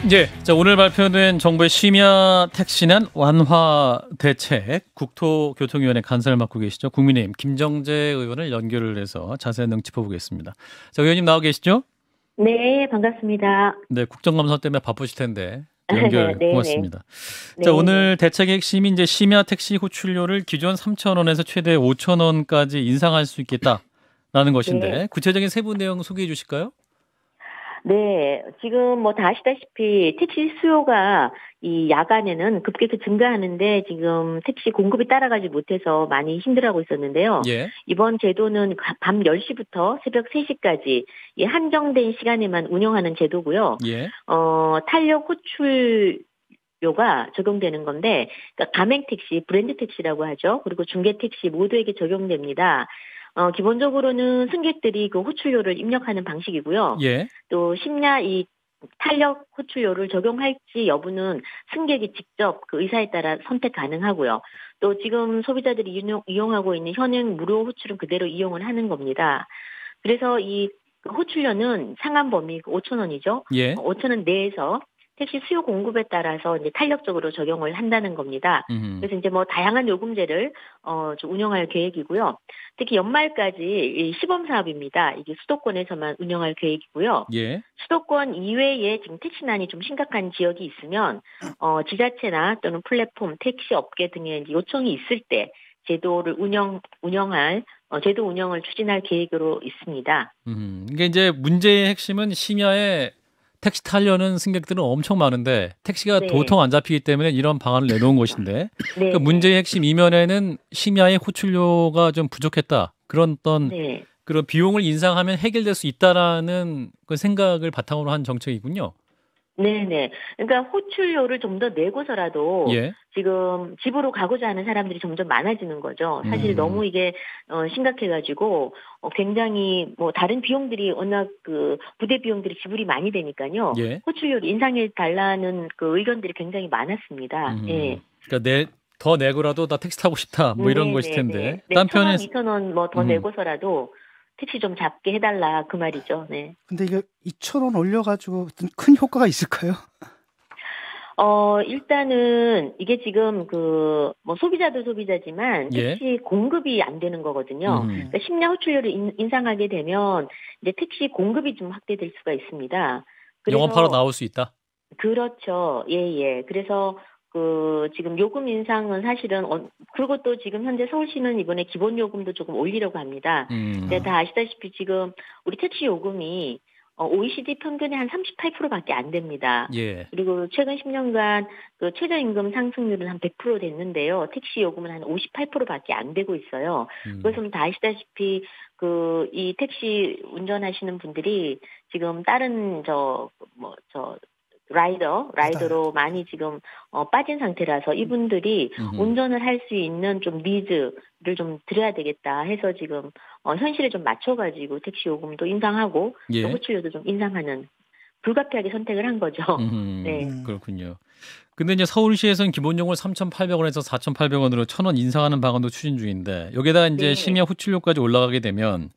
예, 자 오늘 발표된 정부의 심야 택시난 완화 대책 국토교통위원회 간사를 맡고 계시죠. 국민의힘 김정재 의원을 연결을 해서 자세한 내용 짚어보겠습니다. 자 의원님 나와 계시죠? 네, 반갑습니다. 네, 국정감사 때문에 바쁘실 텐데 연결 네, 네, 고맙습니다. 자 네, 네. 오늘 대책의 핵심이 이제 심야 택시 호출료를 기존 3,000원에서 최대 5,000원까지 인상할 수 있겠다라는 네. 것인데 구체적인 세부 내용 소개해 주실까요? 네, 지금 뭐 다 아시다시피 택시 수요가 이 야간에는 급격히 증가하는데 지금 택시 공급이 따라가지 못해서 많이 힘들어하고 있었는데요. 예, 이번 제도는 밤 10시부터 새벽 3시까지 이 한정된 시간에만 운영하는 제도고요. 예, 탄력 호출료가 적용되는 건데, 그러니까 가맹 택시, 브랜드 택시라고 하죠. 그리고 중개 택시 모두에게 적용됩니다. 기본적으로는 승객들이 그 호출료를 입력하는 방식이고요. 예. 또 심야 이 탄력 호출료를 적용할지 여부는 승객이 직접 그 의사에 따라 선택 가능하고요. 또 지금 소비자들이 이용하고 있는 현행 무료 호출은 그대로 이용을 하는 겁니다. 그래서 이 호출료는 상한 범위 5천 원이죠. 예. 5천 원 내에서 택시 수요 공급에 따라서 이제 탄력적으로 적용을 한다는 겁니다. 음. 그래서 이제 뭐 다양한 요금제를 좀 운영할 계획이고요. 특히 연말까지 이 시범 사업입니다. 이게 수도권에서만 운영할 계획이고요. 예. 수도권 이외에 지금 택시난이 좀 심각한 지역이 있으면 지자체나 또는 플랫폼, 택시 업계 등에 이제 요청이 있을 때 제도를 운영할 제도 운영을 추진할 계획으로 있습니다. 이게 이제 문제의 핵심은 심야에 택시 타려는 승객들은 엄청 많은데 택시가 네, 도통 안 잡히기 때문에 이런 방안을 내놓은 것인데 그 네, 네, 문제의 핵심 이면에는 심야에 호출료가 좀 부족했다. 그런 어떤 네. 그런 비용을 인상하면 해결될 수 있다라는 그 생각을 바탕으로 한 정책이군요. 네네. 그러니까 호출료를 좀 더 내고서라도 예. 지금 집으로 가고자 하는 사람들이 점점 많아지는 거죠. 사실 음. 너무 이게 심각해가지고 굉장히 뭐 다른 비용들이 워낙 그 부대 비용들이 지불이 많이 되니까요. 예. 호출료를 인상해 달라는 그 의견들이 굉장히 많았습니다. 예. 그러니까 더 내고라도 나 택시 타고 싶다. 뭐 이런 것일 네네네. 텐데. 네, 딴 천 편에 원, 이천 원 뭐 더 음. 내고서라도 택시 좀 잡게 해달라 그 말이죠. 네. 근데 이게 2,000원 올려가지고 어떤 큰 효과가 있을까요? 일단은 이게 지금 뭐 소비자도 소비자지만 예. 택시 공급이 안 되는 거거든요. 음. 그러니까 심야 호출료를 인상하게 되면 이제 택시 공급이 좀 확대될 수가 있습니다. 영업하러 그래서 나올 수 있다. 그렇죠. 예, 예. 그래서 지금 요금 인상은 사실은 그리고 또 지금 현재 서울시는 이번에 기본 요금도 조금 올리려고 합니다. 근데 다 아시다시피 지금 우리 택시 요금이 OECD 평균의 한 38%밖에 안 됩니다. 예. 그리고 최근 10년간 그 최저임금 상승률은 한 100% 됐는데요. 택시 요금은 한 58%밖에 안 되고 있어요. 그래서 다 아시다시피 이 택시 운전하시는 분들이 지금 다른 라이더로 많이 지금 빠진 상태라서 이분들이 운전을 할 수 있는 좀 니즈를 좀 드려야 되겠다 해서 지금 현실에 좀 맞춰가지고 택시 요금도 인상하고 또 예. 호출료도 좀 인상하는 불가피하게 선택을 한 거죠. 네. 그렇군요. 근데 이제 서울시에서는 기본 요금을 3,800원에서 4,800원으로 1,000원 인상하는 방안도 추진 중인데 여기에다가 이제 네. 심야 호출료까지 올라가게 되면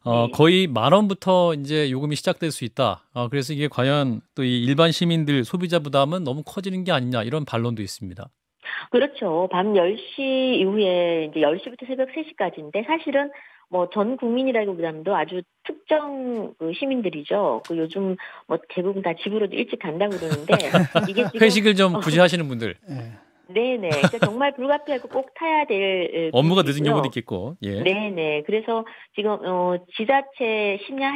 네. 거의 10,000원부터 이제 요금이 시작될 수 있다. 그래서 이게 과연 또 이 일반 시민들 소비자 부담은 너무 커지는 게 아니냐 이런 반론도 있습니다. 그렇죠. 밤 10시 이후에 이제 10시부터 새벽 3시까지인데 사실은 뭐 전 국민이라기보다도 아주 특정 그 시민들이죠. 요즘 뭐 대부분 다 집으로 일찍 간다고 그러는데 이게 지금 회식을 좀 구제하시는 분들, 네네. 그러니까 정말 불가피하고 꼭 타야 될 업무가 늦은 분들이고요. 경우도 있겠고, 예. 네네. 그래서 지금 지자체 심야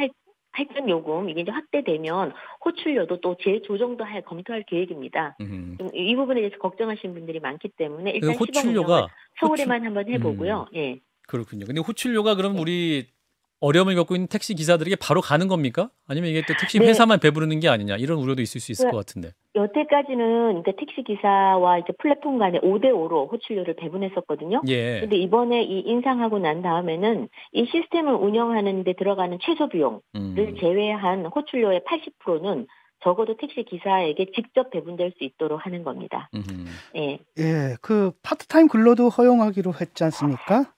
할증 요금 이게 이제 확대되면 호출료도 또 재조정도 검토할 계획입니다. 좀 이 부분에 대해서 걱정하시는 분들이 많기 때문에 일단 시범 운영을 서울에만 한번 해보고요. 예. 그렇군요. 근데 호출료가 그럼 우리 어려움을 겪고 있는 택시 기사들에게 바로 가는 겁니까? 아니면 이게 또 택시 네. 회사만 배부르는 게 아니냐 이런 우려도 있을 수 있을 것 같은데. 여태까지는 그러니까 택시 기사와 이제 플랫폼 간에 5대5로 호출료를 배분했었거든요. 예. 근데 이번에 이 인상하고 난 다음에는 이 시스템을 운영하는 데 들어가는 최소 비용을 제외한 호출료의 80%는 적어도 택시 기사에게 직접 배분될 수 있도록 하는 겁니다. 예. 예, 그 파트타임 근로도 허용하기로 했지 않습니까?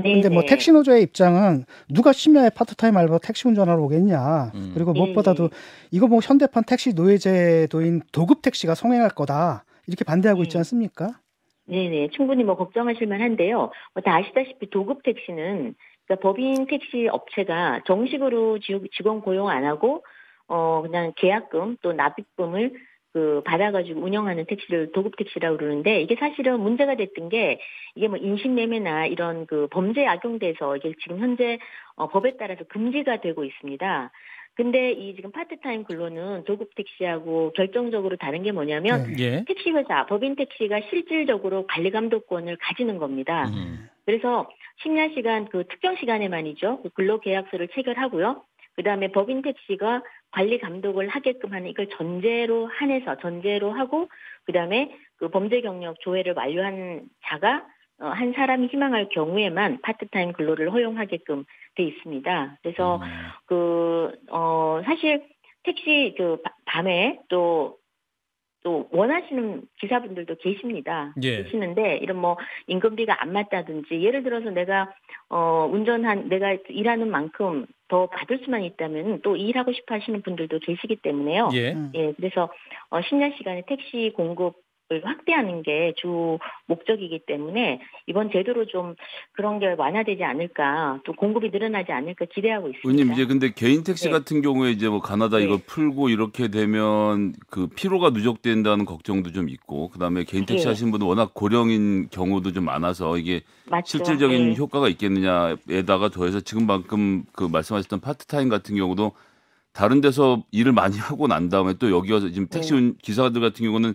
근데 뭐 네네. 택시 노조의 입장은 누가 심야에 파트타임 알바 택시 운전하러 오겠냐. 그리고 무엇보다도 이거 뭐 현대판 택시 노예제도인 도급 택시가 성행할 거다. 이렇게 반대하고 있지 않습니까? 네네. 충분히 뭐 걱정하실 만한데요. 뭐 다 아시다시피 도급 택시는 그러니까 법인 택시 업체가 정식으로 직원 고용 안 하고 그냥 계약금 또 납입금을 받아가지고 운영하는 택시를 도급 택시라고 그러는데 이게 사실은 문제가 됐던 게 이게 뭐 인신매매나 이런 범죄에 악용돼서 이게 지금 현재 법에 따라서 금지가 되고 있습니다. 근데 이 지금 파트타임 근로는 도급 택시하고 결정적으로 다른 게 뭐냐면 예. 택시 회사, 법인 택시가 실질적으로 관리 감독권을 가지는 겁니다. 그래서 심야 시간 특정 시간에만이죠. 근로 계약서를 체결하고요. 그다음에 법인 택시가 관리 감독을 하게끔 하는 이걸 전제로 하고 그다음에 범죄 경력 조회를 완료한 자가 한 사람이 희망할 경우에만 파트타임 근로를 허용하게끔 돼 있습니다. 그래서 사실 택시 밤에 또 원하시는 기사분들도 예. 계시는데 이런 뭐 임금비가 안 맞다든지 예를 들어서 내가 내가 일하는 만큼 더 받을 수만 있다면 또 일하고 싶어 하시는 분들도 계시기 때문에요. 예. 예, 그래서 심야 시간에 택시 공급을 확대하는 게 주 목적이기 때문에 이번 제도로 좀 그런 게 완화되지 않을까, 또 공급이 늘어나지 않을까 기대하고 있습니다. 의원님 이제 근데 개인 택시 네. 같은 경우에 이제 뭐 가나다 네. 이걸 풀고 이렇게 되면 피로가 누적된다는 걱정도 좀 있고 그다음에 개인 택시 네. 하시는 분은 워낙 고령인 경우도 좀 많아서 이게 맞죠. 실질적인 네. 효과가 있겠느냐에다가 더해서 지금 방금 말씀하셨던 파트타임 같은 경우도 다른 데서 일을 많이 하고 난 다음에 또 여기 와서 지금 택시 기사들 같은 경우는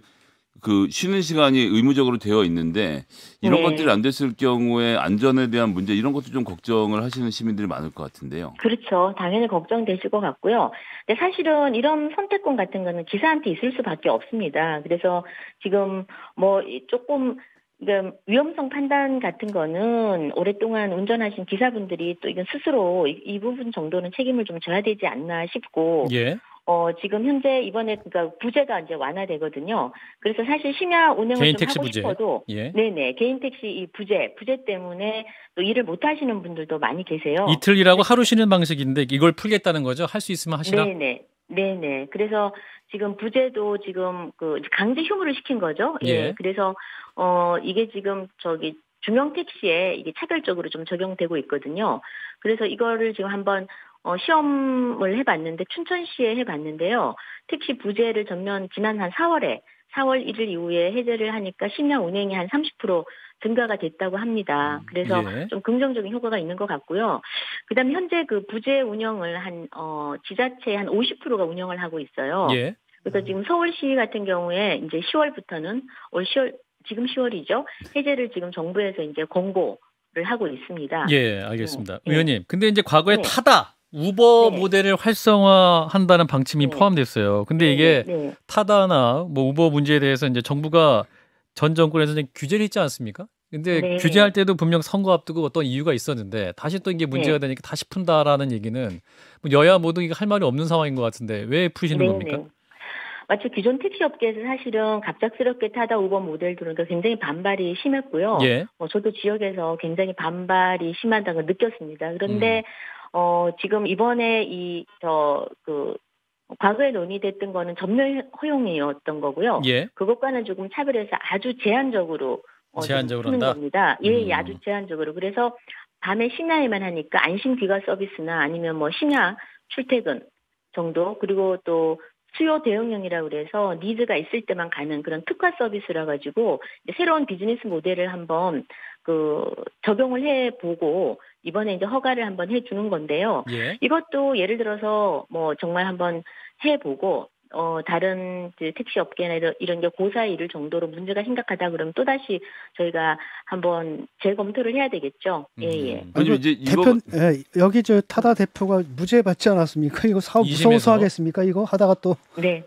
쉬는 시간이 의무적으로 되어 있는데 이런 것들이 안 됐을 경우에 안전에 대한 문제 이런 것도 좀 걱정을 하시는 시민들이 많을 것 같은데요. 그렇죠. 당연히 걱정되실 것 같고요. 근데 사실은 이런 선택권 같은 거는 기사한테 있을 수밖에 없습니다. 그래서 지금 뭐 조금 위험성 판단 같은 거는 오랫동안 운전하신 기사분들이 또 이건 스스로 이 부분 정도는 책임을 좀 져야 되지 않나 싶고 예. 지금 현재 이번에 부제가 이제 완화되거든요. 그래서 사실 심야 운행을 개인 좀 택시 하고 부제. 싶어도 예. 네네 개인 택시 이 부제 때문에 또 일을 못 하시는 분들도 많이 계세요. 이틀 일하고 하루 쉬는 방식인데 이걸 풀겠다는 거죠? 할 수 있으면 하시라? 네네. 그래서 지금 부제도 지금 강제 휴무를 시킨 거죠. 예. 그래서 이게 지금 중형 택시에 이게 차별적으로 좀 적용되고 있거든요. 그래서 이거를 지금 한번 시험을 해봤는데 춘천시에 해봤는데요. 택시 부제를 지난 한 4월 1일 이후에 해제를 하니까 심야 운행이 한 30% 증가가 됐다고 합니다. 그래서 예. 좀 긍정적인 효과가 있는 것 같고요. 그다음에 현재 부제 운영을 지자체 한 50%가 운영을 하고 있어요. 예. 그래서 지금 서울시 같은 경우에 이제 10월부터는 지금 10월이죠. 해제를 지금 정부에서 이제 권고를 하고 있습니다. 예, 알겠습니다. 네. 의원님, 근데 이제 과거에 네. 타다 우버 네. 모델을 활성화한다는 방침이 네. 포함됐어요. 근데 이게 네. 타다나 뭐 우버 문제에 대해서 이제 정부가 전 정권에서 이제 규제를 했지 않습니까? 근데 네. 규제할 때도 분명 선거 앞두고 어떤 이유가 있었는데 다시 또 이게 문제가 되니까 다시 푼다라는 얘기는 뭐 여야 모두 이게 할 말이 없는 상황인 것 같은데 왜 푸시는 겁니까? 마치 기존 택시업계에서 사실은 갑작스럽게 타다 우버 모델 들어오니까 굉장히 반발이 심했고요. 예. 저도 지역에서 굉장히 반발이 심하다고 느꼈습니다. 그런데 지금 이번에 과거에 논의됐던 거는 전면 허용이었던 거고요. 예. 그것과는 조금 차별해서 아주 제한적으로 푸는 한다? 겁니다. 예, 아주 제한적으로. 그래서 밤에 심야에만 하니까 안심 귀가 서비스나 아니면 뭐 심야 출퇴근 정도 그리고 또 수요 대응형이라고 그래서 니즈가 있을 때만 가는 그런 특화 서비스라 가지고 새로운 비즈니스 모델을 한번 적용을 해보고 이번에 이제 허가를 한번 해주는 건데요. 예. 이것도 예를 들어서 뭐 정말 한번 해보고 다른 택시 업계나 이런 게 고사에 이를 정도로 문제가 심각하다 그러면 또 다시 저희가 한번 재검토를 해야 되겠죠. 예. 아니 이제 여기 타다 대표가 무죄 받지 않았습니까? 이거 사업 무서워서 하겠습니까? 이거 하다가 또. 네.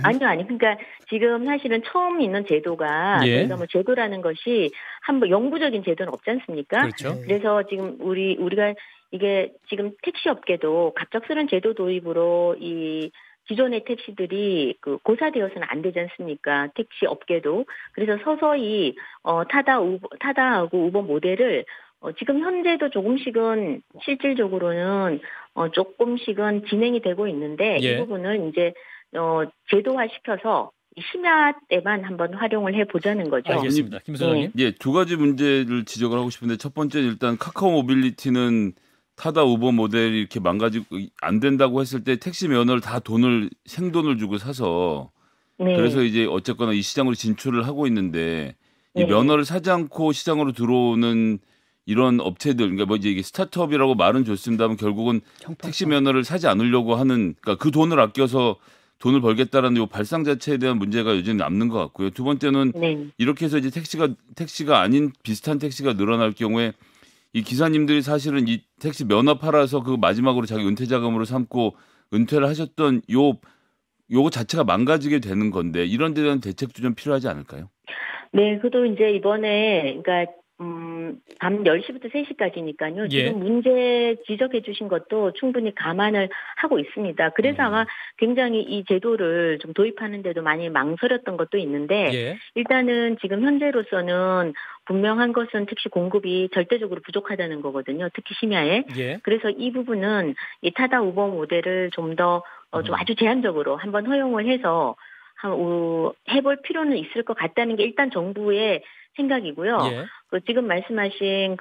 아니. 그러니까 지금 사실은 처음 있는 제도가 저희가 뭐 제도라는 것이 한번 영구적인 제도는 없지 않습니까? 그렇죠. 그래서 지금 우리가 이게 지금 택시 업계도 갑작스런 제도 도입으로 이 기존의 택시들이 고사되어서는 안 되지 않습니까? 택시 업계도. 그래서 서서히 타다하고 우버 모델을 지금 현재도 조금씩은 실질적으로는 조금씩은 진행이 되고 있는데 예. 이 부분을 이제 제도화시켜서 심야 때만 한번 활용을 해보자는 거죠. 알겠습니다. 김 소장님. 예, 두 가지 문제를 지적을 하고 싶은데 첫 번째는 일단 카카오 모빌리티는 타다 우버 모델이 이렇게 망가지고 안 된다고 했을 때 택시 면허를 다 생돈을 주고 사서 네. 그래서 이제 어쨌거나 이 시장으로 진출을 하고 있는데 이 네. 면허를 사지 않고 시장으로 들어오는 이런 업체들, 그러니까 뭐 이제 이게 스타트업이라고 말은 좋습니다만 결국은 택시 면허를 사지 않으려고 하는, 그러니까 그 돈을 아껴서 돈을 벌겠다라는 이 발상 자체에 대한 문제가 여전히 남는 것 같고요. 두 번째는 네. 이렇게 해서 이제 택시가 아닌 비슷한 택시가 늘어날 경우에 이 기사님들이 사실은 이 택시 면허 팔아서 그 마지막으로 자기 은퇴 자금으로 삼고 은퇴를 하셨던 요거 자체가 망가지게 되는 건데 이런 데 대한 대책도 좀 필요하지 않을까요? 네, 그도 이제 이번에 그러니까 밤 10시부터 3시까지니까요. 예. 지금 문제 지적해 주신 것도 충분히 감안을 하고 있습니다. 그래서 아마 굉장히 이 제도를 좀 도입하는 데도 많이 망설였던 것도 있는데 예. 일단은 지금 현재로서는 분명한 것은 택시 공급이 절대적으로 부족하다는 거거든요. 특히 심야에. 예. 그래서 이 부분은 이 타다 우버 모델을 좀 더 좀 아주 제한적으로 한번 허용을 해서 해볼 필요는 있을 것 같다는 게 일단 정부의 생각이고요. 예. 지금 말씀하신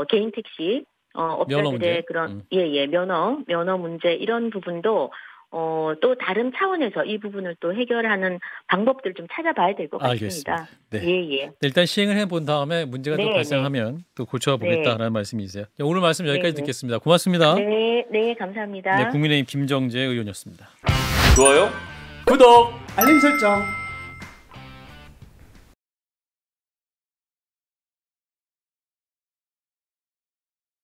개인 택시 업자들의 그런 면허 문제 이런 부분도 또 다른 차원에서 이 부분을 또 해결하는 방법들을 좀 찾아봐야 될 것 같습니다. 네. 예. 일단 시행을 해본 다음에 문제가 또 발생하면 또 고쳐보겠다라는 말씀이세요. 오늘 말씀 여기까지 듣겠습니다. 고맙습니다. 네, 감사합니다. 네, 국민의힘 김정재 의원이었습니다. 좋아요. 구독. 알림 설정.